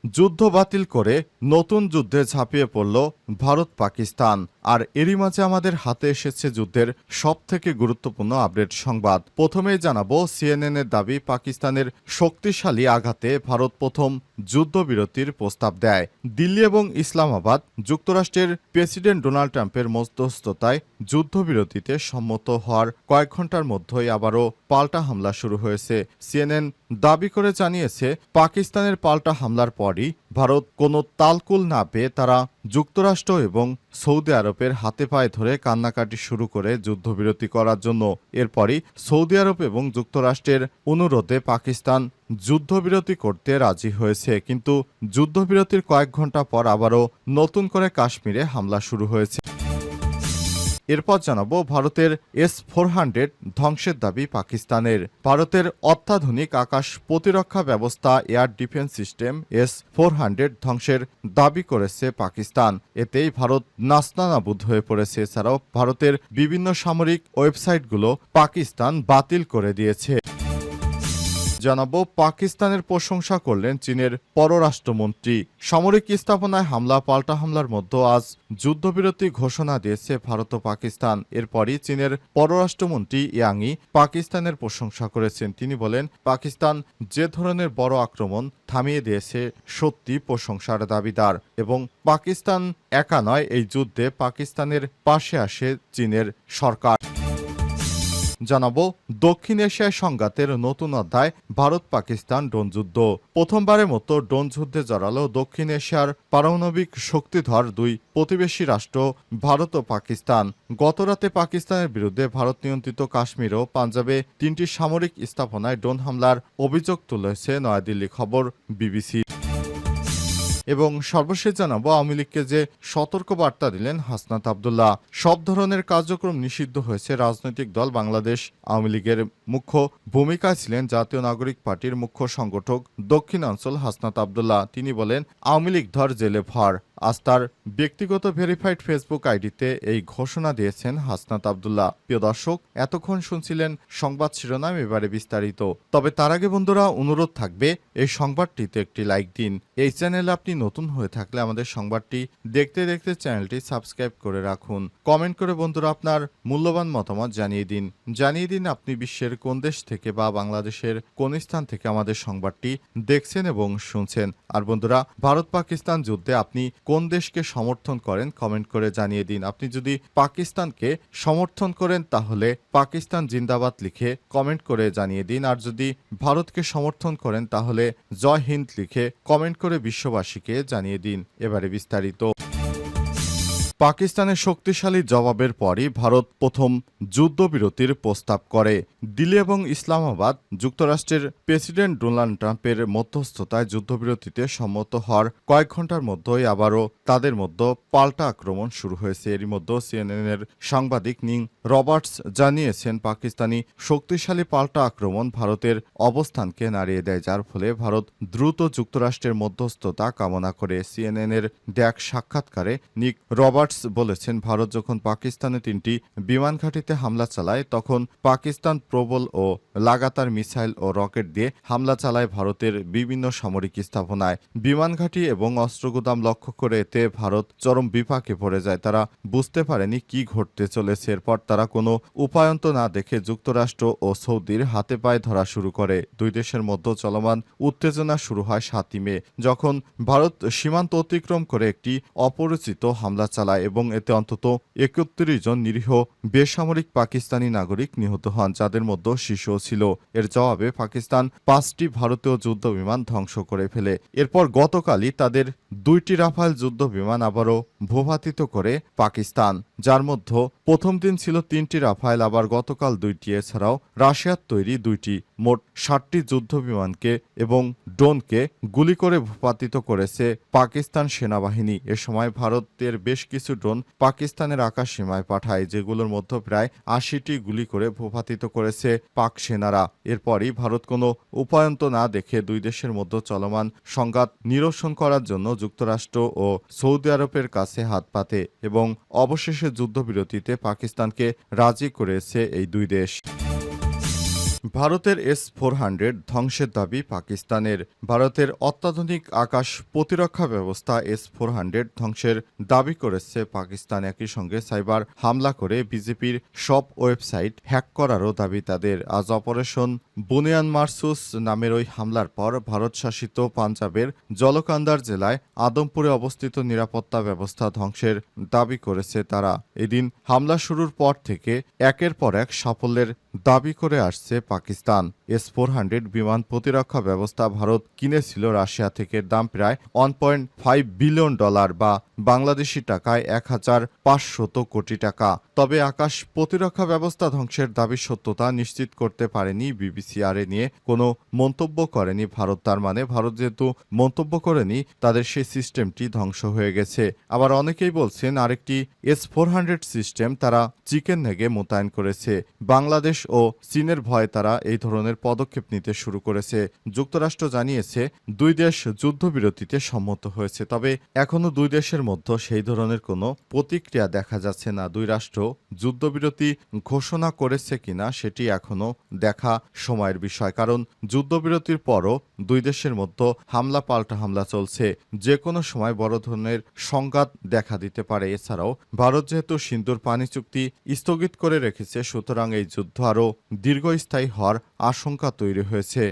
যুদ্ধ বাতিল করে নতুন যুদ্ধে ঝাঁপিয়ে পড়ল ভারত পাকিস্তান। আর এরই মাঝে আমাদের হাতে এসেছে যুদ্ধের সবথেকে গুরুত্বপূর্ণ আপডেট সংবাদ। প্রথমেই জানাবো, সিএনএনের দাবি পাকিস্তানের শক্তিশালী আঘাতে ভারত প্রথম যুদ্ধবিরতির প্রস্তাব দেয়। দিল্লি এবং ইসলামাবাদ যুক্তরাষ্ট্রের প্রেসিডেন্ট ডোনাল্ড ট্রাম্পের মধ্যস্থতায় যুদ্ধবিরতিতে সম্মত হওয়ার কয়েক ঘন্টার মধ্যেই আবারও পাল্টা হামলা শুরু হয়েছে। সিএনএন দাবি করে জানিয়েছে, পাকিস্তানের পাল্টা হামলার পরই ভারত কোনো তালকুল না পেয়ে তারা যুক্তরাষ্ট্র এবং সৌদি আরবের হাতে পায়ে ধরে কান্নাকাটি শুরু করে যুদ্ধবিরতি করার জন্য। এরপরই সৌদি আরব এবং যুক্তরাষ্ট্রের অনুরোধে পাকিস্তান যুদ্ধবিরতি করতে রাজি হয়েছে। কিন্তু যুদ্ধবিরতির কয়েক ঘন্টা পর আবারও নতুন করে কাশ্মীরে হামলা শুরু হয়েছে। এরপর জানাবো, ভারতের S-400 ধ্বংসের দাবি পাকিস্তানের। ভারতের অত্যাধুনিক আকাশ প্রতিরক্ষা ব্যবস্থা এয়ার ডিফেন্স সিস্টেম S-400 ধ্বংসের দাবি করেছে পাকিস্তান। এতেই ভারত নাস্তানাবুদ হয়ে পড়েছে। এছাড়াও ভারতের বিভিন্ন সামরিক ওয়েবসাইটগুলো পাকিস্তান বাতিল করে দিয়েছে। জানাবো, পাকিস্তানের প্রশংসা করলেন চীনের পররাষ্ট্রমন্ত্রী। সামরিক স্থাপনায় হামলা, পাল্টা হামলার মধ্যে আজ যুদ্ধবিরতি ঘোষণা দিয়েছে ভারত ও পাকিস্তান। এরপরই চীনের পররাষ্ট্রমন্ত্রী ইয়াংই পাকিস্তানের প্রশংসা করেছেন। তিনি বলেন, পাকিস্তান যে ধরনের বড় আক্রমণ থামিয়ে দিয়েছে সত্যি প্রশংসার দাবিদার, এবং পাকিস্তান একা নয়, এই যুদ্ধে পাকিস্তানের পাশে আসে চীনের সরকার। জানাবো, দক্ষিণ এশিয়ায় সংঘাতের নতুন অধ্যায়, ভারত পাকিস্তান ড্রোন যুদ্ধ। প্রথমবারের মতো ড্রোন যুদ্ধে জড়ালো দক্ষিণ এশিয়ার পারমাণবিক শক্তিধর দুই প্রতিবেশী রাষ্ট্র ভারত ও পাকিস্তান। গতরাতে পাকিস্তানের বিরুদ্ধে ভারত নিয়ন্ত্রিত কাশ্মীর ও পাঞ্জাবে 3টি সামরিক স্থাপনায় ড্রোন হামলার অভিযোগ তুলেছে নয়াদিল্লি, খবর বিবিসি। এবং সর্বশেষ জানাবো, আওয়ামী লীগকে যে সতর্ক বার্তা দিলেন হাসনাত আব্দুল্লাহ। সব ধরনের কার্যক্রম নিষিদ্ধ হয়েছে। রাজনৈতিক দল বাংলাদেশ আওয়ামী লীগের মুখ্য ভূমিকায় ছিলেন জাতীয় নাগরিক পার্টির মুখ্য সংগঠক দক্ষিণাঞ্চল হাসনাত আব্দুল্লাহ। তিনি বলেন, আওয়ামী লীগ ধর জেলে ভর। আজ তার ব্যক্তিগত ভেরিফাইড ফেসবুক আইডিতে এই ঘোষণা দিয়েছেন হাসনাত আব্দুল্লাহ। প্রিয় দর্শক, এতক্ষণ শুনছিলেন সংবাদ শিরোনাম, এবারে বিস্তারিত। তবে তার আগে বন্ধুরা, অনুরোধ থাকবে এই সংবাদটিতে একটি লাইক দিন। এই চ্যানেলে আপনি নতুন হয়ে থাকলে আমাদের সংবাদটি দেখতে দেখতে চ্যানেলটি সাবস্ক্রাইব করে রাখুন। কমেন্ট করে বন্ধুরা আপনার মূল্যবান মতামত জানিয়ে দিন আপনি বিশ্বের কোন দেশ থেকে বা বাংলাদেশের কোন স্থান থেকে আমাদের সংবাদটি দেখছেন এবং শুনছেন। আর বন্ধুরা, ভারত পাকিস্তান যুদ্ধে আপনি কোন দেশকে সমর্থন করেন কমেন্ট করে জানিয়ে দিন। আপনি যদি পাকিস্তানকে সমর্থন করেন তাহলে পাকিস্তান জিন্দাবাদ লিখে কমেন্ট করে জানিয়ে দিন। আর যদি ভারতকে সমর্থন করেন তাহলে জয় হিন্দ লিখে কমেন্ট করে বিশ্ববাসীকে জানিয়ে দিন। এবারে বিস্তারিত। পাকিস্তানের শক্তিশালী জবাবের পরই ভারত প্রথম যুদ্ধবিরতির প্রস্তাব করে। দিল্লি এবং ইসলামাবাদ যুক্তরাষ্ট্রের প্রেসিডেন্ট ডোনাল্ড ট্রাম্পের মধ্যস্থতায় যুদ্ধবিরতিতে সম্মত হওয়ার কয়েক ঘন্টার মধ্যেই আবারও তাদের মধ্যে পাল্টা আক্রমণ শুরু হয়েছে। এরই মধ্যে সিএনএনের সাংবাদিক নিং রবার্টস জানিয়েছেন, পাকিস্তানি শক্তিশালী পাল্টা আক্রমণ ভারতের অবস্থানকে নাড়িয়ে দেয়, যার ফলে ভারত দ্রুত যুক্তরাষ্ট্রের মধ্যস্থতা কামনা করে। সিএনএনের দেয়া এক সাক্ষাৎকারে নিক রবার্টস বলেছেন, ভারত যখন পাকিস্তানে 3টি বিমান ঘাঁটিতে হামলা চালায় তখন পাকিস্তান প্রবল ও লাগাতার মিসাইল ও রকেট দিয়ে হামলা চালায় ভারতের বিভিন্ন সামরিক স্থাপনায়। বিমান ঘাঁটি এবং অস্ত্রগুদাম লক্ষ্য করে এতে ভারত চরম বিপাকে পড়ে যায়। তারা বুঝতে পারেনি কি ঘটতে চলেছে। এরপর তারা কোনো উপায়ন্ত না দেখে যুক্তরাষ্ট্র ও সৌদির হাতে পায়ে ধরা শুরু করে। দুই দেশের মধ্যে চলমান উত্তেজনা শুরু হয় 7ই মে, যখন ভারত সীমান্ত অতিক্রম করে একটি অপরিচিত হামলা চালায় এবং এতে অন্তত 31 জন নিরীহ বেসামরিক পাকিস্তানি নাগরিক নিহত হন, যাদের মধ্যে শিশুও ছিল। এর জবাবে পাকিস্তান 5টি ভারতীয় যুদ্ধ বিমান ধ্বংস করে ফেলে। এরপর গতকালই তাদের 2টি রাফাল যুদ্ধ বিমান আবারও ভূপাতিত করে পাকিস্তান, যার মধ্যে প্রথম দিন ছিল 3টি রাফাল, আবার গতকাল 2টি। এছাড়াও রাশিয়ার তৈরি 2টি, মোট 60টি যুদ্ধ বিমানকে এবং ড্রোনকে গুলি করে ভূপাতিত করেছে পাকিস্তান সেনাবাহিনী। এ সময় ভারতের বেশ কিছু ড্রোন পাকিস্তানের আকাশ সীমায় পাঠায়, যেগুলোর মধ্যে প্রায় 80টি গুলি করে ভূপাতিত করেছে পাক সেনারা। এরপরই ভারত কোনো উপায়ন্ত না দেখে দুই দেশের মধ্যে চলমান সংঘাত নিরসন করার জন্য যুক্তরাষ্ট্র ও সৌদি আরবের কাছে হাত পাতে এবং অবশেষে যুদ্ধবিরতিতে পাকিস্তানকে রাজি করেছে এই দুই দেশ। ভারতের S-400 ধ্বংসের দাবি পাকিস্তানের। ভারতের অত্যাধুনিক আকাশ প্রতিরক্ষা ব্যবস্থা S-400 ধ্বংসের দাবি করেছে পাকিস্তান। একই সঙ্গে সাইবার হামলা করে বিজেপির সব ওয়েবসাইট হ্যাক করারও দাবি তাদের। আজ অপারেশন বুনিয়ান মারসুস নামের ওই হামলার পর ভারত শাসিত পাঞ্জাবের জলকান্দার জেলায় আদমপুরে অবস্থিত নিরাপত্তা ব্যবস্থা ধ্বংসের দাবি করেছে তারা। এদিন হামলা শুরুর পর থেকে একের পর এক সাফল্যের দাবি করে আসছে পাকিস্তান। S-400 বিমান প্রতিরক্ষা ব্যবস্থা ভারত কিনেছিল রাশিয়া থেকে। দাম প্রায় $1.5 বিলিয়ন বা বাংলাদেশি টাকায় 1,500 কোটি টাকা। তবে আকাশ প্রতিরক্ষা ব্যবস্থা ধ্বংসের দাবির সত্যতা নিশ্চিত করতে পারেনি বিবিসি। আর এ নিয়ে কোনো মন্তব্য করেনি ভারত। তার মানে ভারত যেহেতু মন্তব্য করেনি, তাদের সেই সিস্টেমটি ধ্বংস হয়ে গেছে। আবার অনেকেই বলছেন আরেকটি S-400 সিস্টেম তারা চিকেন নেগে মোতায়েন করেছে। বাংলাদেশ ও চীনের ভয়ে তারা এই ধরনের পদক্ষেপ নিতে শুরু করেছে। যুক্তরাষ্ট্র জানিয়েছে দুই দেশ যুদ্ধবিরতিতে সম্মত হয়েছে, তবে এখনও দুই দেশের মধ্যে সেই ধরনের কোনো প্রতিক্রিয়া দেখা যাচ্ছে না। দুই রাষ্ট্র যুদ্ধবিরতি ঘোষণা করেছে কিনা সেটি এখনও দেখা সময়ের বিষয়, কারণ যুদ্ধবিরতির পরও দুই দেশের মধ্যে হামলা পাল্টা হামলা চলছে। যে কোনো সময় বড় ধরনের সংঘাত দেখা দিতে পারে। এছাড়াও ভারত যেহেতু সিন্ধুর পানি চুক্তি স্থগিত করে রেখেছে, সুতরাং এই যুদ্ধ আরও দীর্ঘস্থায়ী হওয়ার আশঙ্কা তৈরি হয়েছে।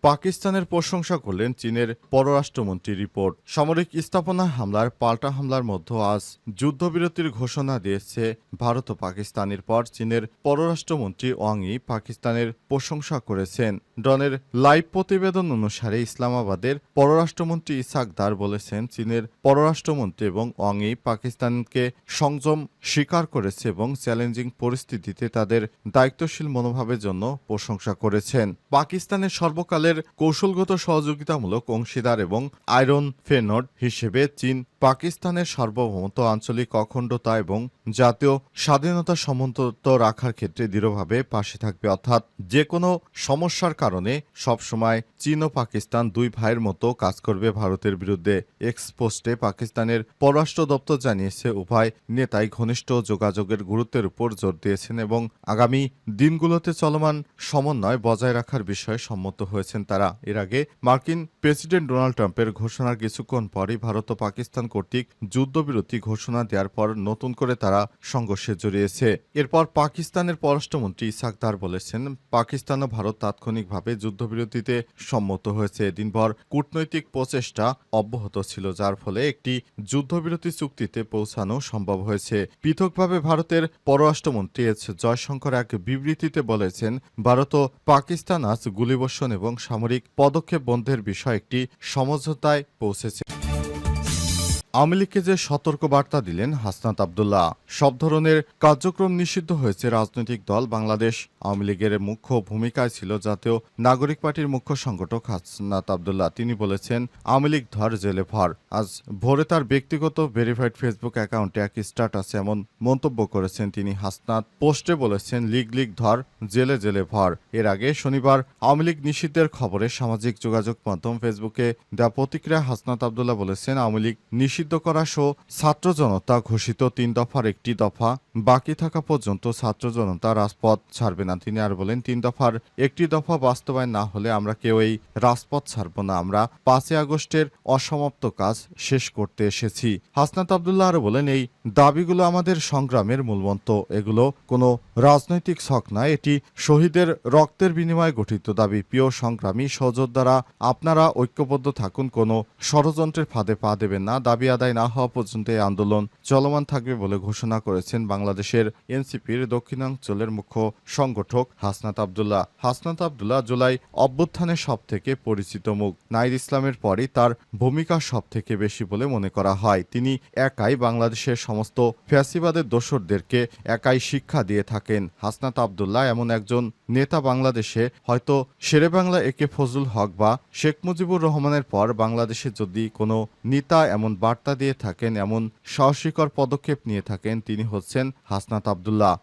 পাকিস্তানের প্রশংসা করলেন চীনের পররাষ্ট্রমন্ত্রী। রিপোর্ট, সামরিক স্থাপনা হামলার পাল্টা হামলার মধ্যে আজ যুদ্ধবিরতির ঘোষণা দিয়েছে ভারত ও পাকিস্তানের পর চীনের পররাষ্ট্রমন্ত্রী ওয়াং ই পাকিস্তানের প্রশংসা করেছেন। ডনের লাইভ প্রতিবেদন অনুসারে ইসলামাবাদের পররাষ্ট্রমন্ত্রী ইসাক দার বলেছেন চীনের পররাষ্ট্রমন্ত্রী এবং ওয়াং ই পাকিস্তানকে সংযম স্বীকার করেছে এবং চ্যালেঞ্জিং পরিস্থিতিতে তাদের দায়িত্বশীল মনোভাবের জন্য প্রশংসা করেছেন। পাকিস্তানের সর্বকালের কৌশলগত সহযোগিতামূলক অংশীদার এবং আয়রন ফেনড হিসেবে চীন পাকিস্তানের সার্বভৌমত্ব, আঞ্চলিক অখণ্ডতা এবং জাতীয় স্বাধীনতা সমুন্নত রাখার ক্ষেত্রে দৃঢ়ভাবে পাশে থাকবে। অর্থাৎ যে কোনো সমস্যার কারণে সবসময় চীন ও পাকিস্তান দুই ভাইয়ের মতো কাজ করবে ভারতের বিরুদ্ধে। এক্স পোস্টে পাকিস্তানের পররাষ্ট্র দপ্তর জানিয়েছে উভয় নেতাই ঘনিষ্ঠ যোগাযোগের গুরুত্বের উপর জোর দিয়েছেন এবং আগামী দিনগুলোতে চলমান সমন্বয় বজায় রাখার বিষয়ে সম্মত হয়েছেন তারা। এর আগে মার্কিন প্রেসিডেন্ট ডোনাল্ড ট্রাম্পের ঘোষণার কিছুক্ষণ পরই ভারত ও পাকিস্তান কর্তৃক যুদ্ধবিরতি ঘোষণা দেওয়ার পর নতুন করে তারা সংঘর্ষে জড়িয়েছে। এরপর পাকিস্তানের পররাষ্ট্রমন্ত্রী ইসাক দার বলেছেন পাকিস্তান ও ভারত তাৎক্ষণিকভাবে যুদ্ধবিরতিতে সম্মত হয়েছে। দিনভর কূটনৈতিক প্রচেষ্টা অব্যাহত ছিল, যার ফলে একটি যুদ্ধবিরতি চুক্তিতে পৌঁছানো সম্ভব হয়েছে। পৃথকভাবে ভারতের পররাষ্ট্রমন্ত্রী এস জয়শঙ্কর এক বিবৃতিতে বলেছেন ভারত ও পাকিস্তান আজ গুলিবর্ষণ এবং সামরিক পদক্ষেপ বন্ধের বিষয়ে একটি সমঝোতায় পৌঁছেছে। আওয়ামী লীগকে যে সতর্ক বার্তা দিলেন হাসনাত আব্দুল্লাহ। সব ধরনের কার্যক্রম নিষিদ্ধ হয়েছে রাজনৈতিক দল বাংলাদেশ আওয়ামী লীগের মুখ্য ভূমিকায় ছিল জাতীয় নাগরিক পার্টির মুখ্য সংগঠক হাসনাত আব্দুল্লাহ। তিনি বলেছেন আওয়ামী লীগ ধর জেলে ভর। আজ ভোরে তার ব্যক্তিগত ভেরিফাইড ফেসবুক অ্যাকাউন্টে এক স্ট্যাটাসে এমন মন্তব্য করেছেন তিনি। হাসনাত পোস্টে বলেছেন লীগ ধর জেলে জেলে ভর। এর আগে শনিবার আওয়ামী লীগ নিষিদ্ধের খবরে সামাজিক যোগাযোগ মাধ্যম ফেসবুকে দেওয়া প্রতিক্রিয়া হাসনাত আব্দুল্লাহ বলেছেন আওয়ামী লীগ নিষিদ্ধ করা সহ ছাত্র জনতা ঘোষিত ৩ দফার একটি দফা বাকি থাকা পর্যন্ত ছাত্র জনতা রাজপথ ছাড়বে না। তিনি আর বলেন ৩ দফার একটি দফা বাস্তবায়ন না হলে আমরা কেউ এই রাজপথ ছাড়ব না। আমরা ৫ই আগস্টের অসমাপ্ত কাজ শেষ করতে এসেছি। হাসনাত আব্দুল্লাহ আরও বলেন এই দাবিগুলো আমাদের সংগ্রামের মূলমন্ত্র। এগুলো কোনো রাজনৈতিক ছক নয়, এটি শহীদের রক্তের বিনিময়ে গঠিত দাবি। প্রিয় সংগ্রামী সহযোদ্ধারা, আপনারা ঐক্যবদ্ধ থাকুন, কোনো ষড়যন্ত্রের ফাঁদে পা দেবেন না। দাবি আদায় না হওয়া পর্যন্ত এই আন্দোলন চলমান থাকবে বলে ঘোষণা করেছেন বাংলাদেশের এনসিপির দক্ষিণাঞ্চলের মুখ্য সংগঠক হাসনাত আব্দুল্লাহ। হাসনাত আব্দুল্লাহ জুলাই অভ্যুত্থানের সবথেকে পরিচিত মুখ। নাহিদ ইসলামের পরই তার ভূমিকা সবথেকে বেশি বলে মনে করা হয়। তিনি একাই বাংলাদেশের সমস্ত ফ্যাসিবাদের দোসরদেরকে একাই শিক্ষা দিয়ে থাকেন। হাসনাত আব্দুল্লাহ এমন একজন নেতা বাংলাদেশে হয়তো শেরেবাংলা একে ফজলুল হক বা শেখ মুজিবুর রহমানের পর বাংলাদেশে যদি কোনো নেতা এমন বার্তা দিয়ে থাকেন, এমন সাহসীকর পদক্ষেপ নিয়ে থাকেন, তিনি হচ্ছেন হাসনাত আব্দুল্লাহ।